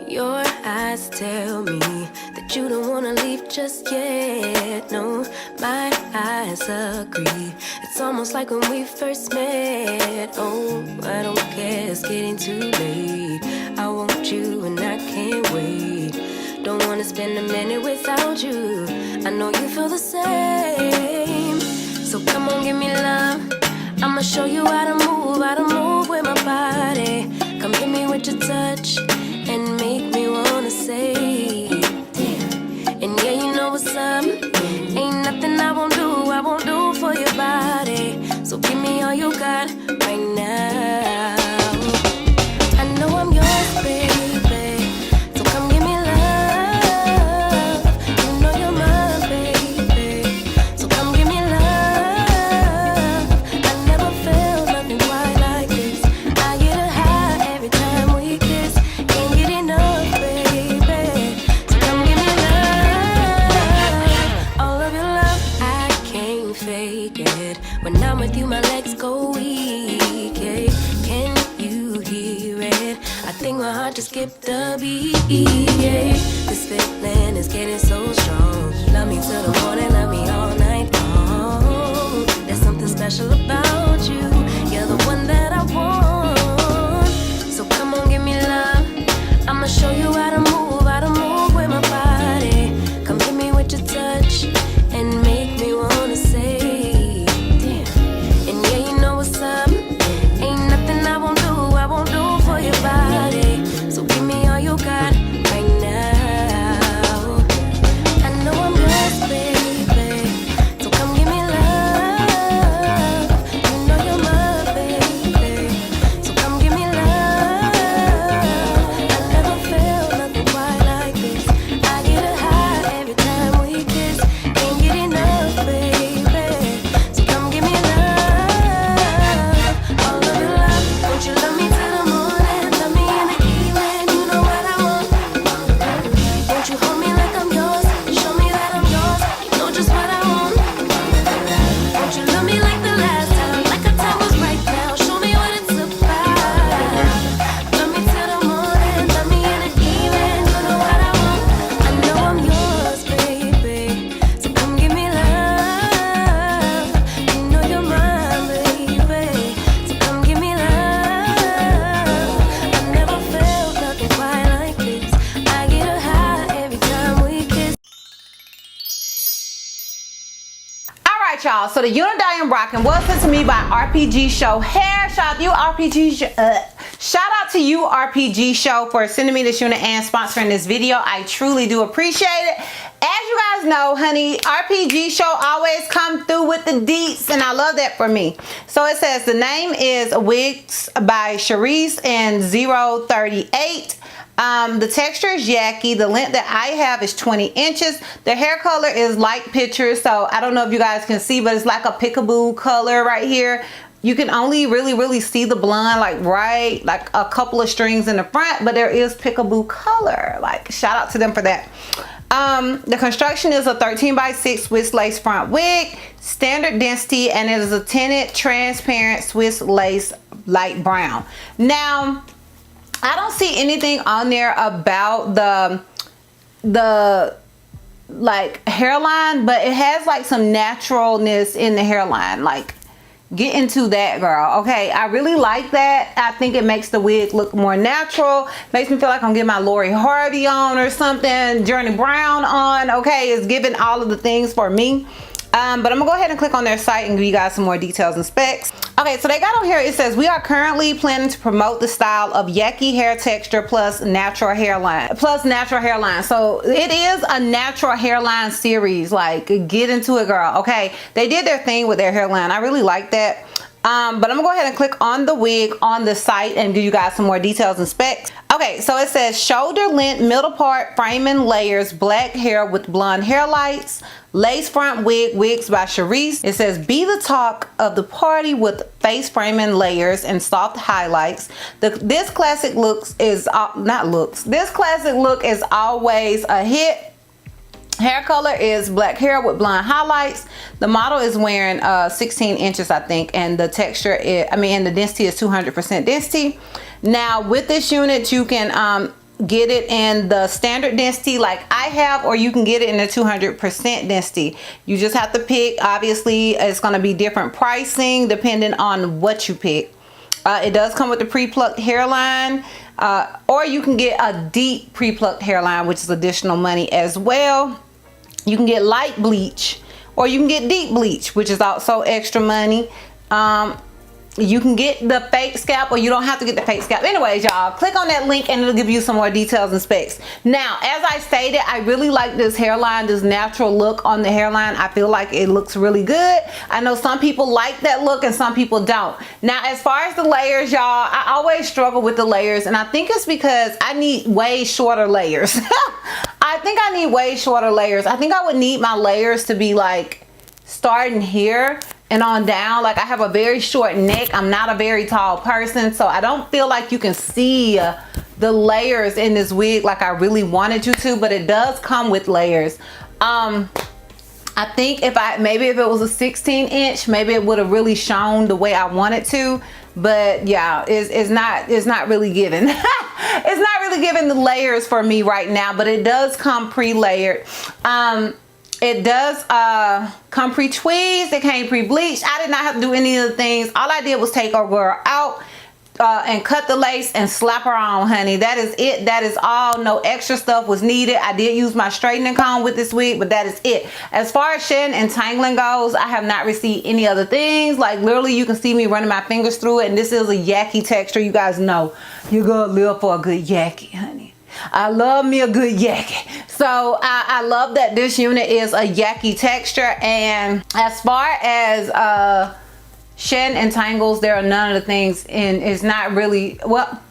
Your eyes tell me that you don't wanna leave just yet. No, my eyes agree. It's almost like when we first met. Oh, I don't care, it's getting too late. I want you and I can't wait. Don't wanna spend a minute without you. I know you feel the same. So come on, give me love. I'ma show you how to move with my body. Come hit me with your touch and make me wanna say, damn. And yeah, you know what's up. Ain't nothing I won't do for your body. So give me all you got right now. I know I'm yours, baby. So come give me love. You know you're mine, baby. So come give me love. I never felt nothing quite like this. I get a high every time we kiss. Can't get enough, baby. So come give me love. All of your love, I can't fake it. When I'm with you, my legs go weak. Yeah. Can you hear it? I think my heart just skipped a beat. Yeah. This feeling is getting so strong. Love me till the morning, love me all night long. There's something special about you. You're the one that I want. So come on, give me love. I'ma show you how to move with my body. Come hit me with your touch and make me wanna say, damn. And yeah, you know what's up. Ain't nothing I won't do for your body. So give me all you got right now. I know I'm yours, baby. So come give me love. You know you're my baby. So come give me love. I never felt nothing quite like this. I get a high every time we kiss. Can't get enough, baby. So come give me love. All of your love. Won't you love me till the morning? Love me in the evening. You know what I want. Won't you hold me like I'm yours? Show me that I'm yours. You know just what I want. Won't you love me like the last time? Like our time was right now. Show me what it's about. Love me till the morning. Love me in the evening. You know what I want. I know I'm yours, baby. So come give me love. You know you're mine, baby. So come give me love. I never felt nothing quite like this. I get a high every time we kiss. Alright, y'all, so the unit I am rocking was sent to me by RPG Show Hair. Shout out to you, RPG Show, for sending me this unit and sponsoring this video. I truly do appreciate it. As you guys know, honey, RPG Show always come through with the deets, and I love that for me. So it says the name is Wigs by Sharice in 038. The texture is yaki. The length that I have is 20 inches. The hair color is light picture, so I don't know if you guys can see, but it's like a peekaboo color right here. You can only really see the blonde like a couple of strings in the front, but there is peekaboo color. Like, shout out to them for that. The construction is a 13x6 Swiss lace front wig, standard density, and it is a tinted transparent Swiss lace light brown. Now, I don't see anything on there about the like hairline, but it has like some naturalness in the hairline. Like, get into that, girl. Okay, I really like that. I think it makes the wig look more natural. Makes me feel like I'm getting my Lori Harvey on or something, Journey Brown on. Okay, it's giving all of the things for me. But I'm gonna go ahead and click on their site and give you guys some more details and specs. Okay, so they got on here, it says, we are currently planning to promote the style of yaki hair texture plus natural hairline. So it is a natural hairline series. Like, get into it, girl. Okay, they did their thing with their hairline. I really like that. But I'm gonna go ahead and click on the wig on the site and give you guys some more details and specs. Okay, so it says shoulder length, middle part, framing layers, black hair with blonde hair lights, lace front wig, wigs by Sharice. It says be the talk of the party with face framing layers and soft highlights. This classic look is always a hit. Hair color is black hair with blonde highlights. The model is wearing 16 inches, I think, and the texture is, and the density is 200% density. Now with this unit, you can get it in the standard density like I have, or you can get it in the 200% density. You just have to pick. Obviously, it's going to be different pricing depending on what you pick. It does come with the pre-plucked hairline, or you can get a deep pre-plucked hairline, which is additional money as well. You can get light bleach, or you can get deep bleach, which is also extra money. You can get the fake scalp, or you don't have to get the fake scalp. Anyways, y'all, click on that link and it'll give you some more details and specs. Now, as I stated, I really like this hairline, this natural look on the hairline. I feel like it looks really good. I know some people like that look and some people don't. Now, as far as the layers, y'all, I always struggle with the layers, and I think it's because I need way shorter layers. I think I need way shorter layers. I think I would need my layers to be like starting here and on down. Like, I have a very short neck. I'm not a very tall person, so I don't feel like you can see the layers in this wig like I really wanted you to, but it does come with layers. I think maybe if it was a 16-inch, maybe it would have really shown the way I wanted to. But yeah, it's not really giving. It's not really giving the layers for me right now, but it does come pre-layered. It does come pre-tweezed. It came pre-bleached. I did not have to do any of the things. All I did was take our girl out and cut the lace and slap her on, honey. That is it. That is all. No extra stuff was needed. I did use my straightening comb with this wig, but that is it. As far as shedding and tangling goes, I have not received any other things. Like, literally, you can see me running my fingers through it, and this is a yucky texture. You guys know you're gonna live for a good yucky, honey. I love me a good yucky. So I love that this unit is a yucky texture. And as far as shedding and tangles, there are none of the things, and it's not really, well,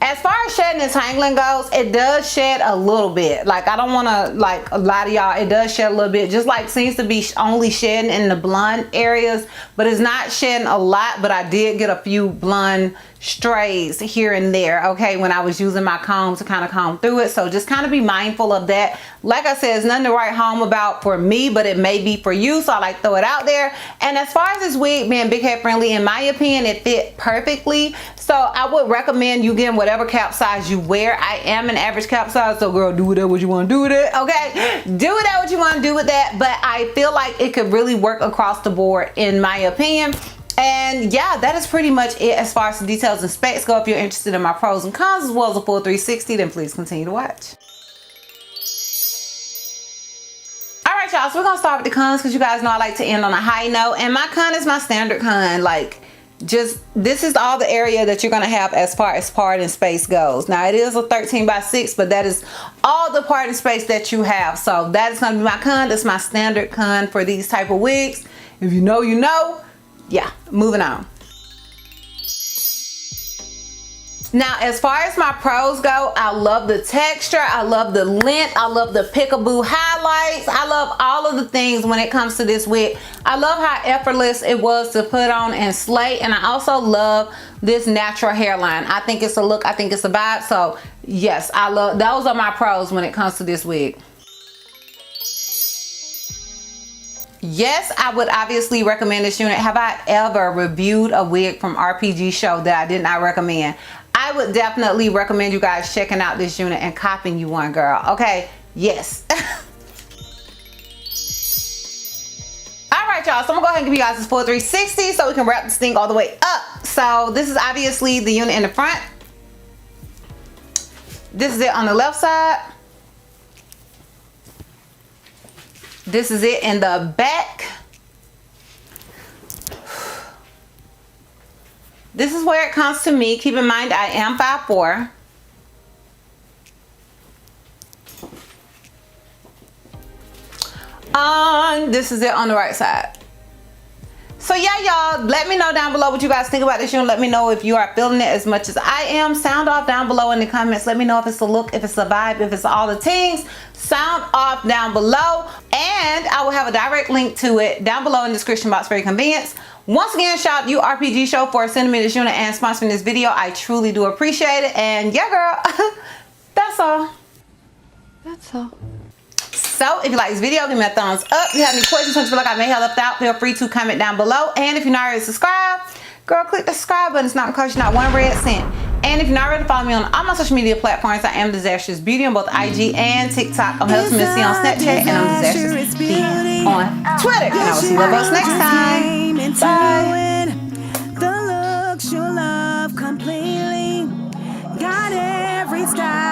as far as shedding and tangling goes, it does shed a little bit. Like, I don't want to like a lot of y'all, it does shed a little bit. Just like seems to be only shedding in the blonde areas, but it's not shedding a lot. But I did get a few blonde strays here and there, okay, when I was using my comb to kind of comb through it. So just kind of be mindful of that. Like I said, it's nothing to write home about for me, but it may be for you, so I like throw it out there. And as far as this wig being big head friendly, in my opinion, it fit perfectly. So I would recommend you getting whatever cap size you wear. I am an average cap size, so girl, do whatever what you want to do with it, okay? Do whatever what you want to do with that, but I feel like it could really work across the board, in my opinion. And yeah, that is pretty much it as far as the details and specs go. If you're interested in my pros and cons as well as a full 360, then please continue to watch. Alright, y'all, so we're gonna start with the cons, because you guys know I like to end on a high note. And my con is my standard con. Like, just this is all the area that you're gonna have as far as part and space goes. Now, it is a 13x6, but that is all the part and space that you have. So that is gonna be my con. That's my standard con for these type of wigs. If you know, you know. Yeah, moving on. Now, as far as my pros go, I love the texture, I love the length, I love the Peekaboo highlights, I love all of the things when it comes to this wig. I love how effortless it was to put on and slay, and I also love this natural hairline. I think it's a look, I think it's a vibe. So yes, I love, those are my pros when it comes to this wig. Yes, I would obviously recommend this unit. Have I ever reviewed a wig from RPG Show that I did not recommend? I would definitely recommend you guys checking out this unit and copying you one, girl. Okay, yes. All right, y'all, so I'm gonna go ahead and give you guys this full 360 so we can wrap this thing all the way up. So this is obviously the unit in the front. This is it on the left side. This is it in the back. This is where it comes to me. Keep in mind, I am 5'4". This is it on the right side. So yeah, y'all, let me know down below what you guys think about this unit. Let me know if you are feeling it as much as I am. Sound off down below in the comments. Let me know if it's a look, if it's a vibe, if it's all the things. Sound off down below, and I will have a direct link to it down below in the description box for your convenience. Once again, shout out to you, RPG Show, for sending me this unit and sponsoring this video. I truly do appreciate it. And yeah, girl, that's all. That's all. So if you like this video, give me a thumbs up. If you have any questions, you feel like I may have left out, feel free to comment down below. And if you're not already subscribed, girl, click the subscribe button. It's not gonna cost you not one red cent. And And if you're not ready to follow me on all my social media platforms, I am Disastrous Beauty on both IG and TikTok. I'm Hells Missy on Snapchat, and I'm Disastrous Beauty on Twitter. And I will see you both next time. Bye. The looks you love completely got every style.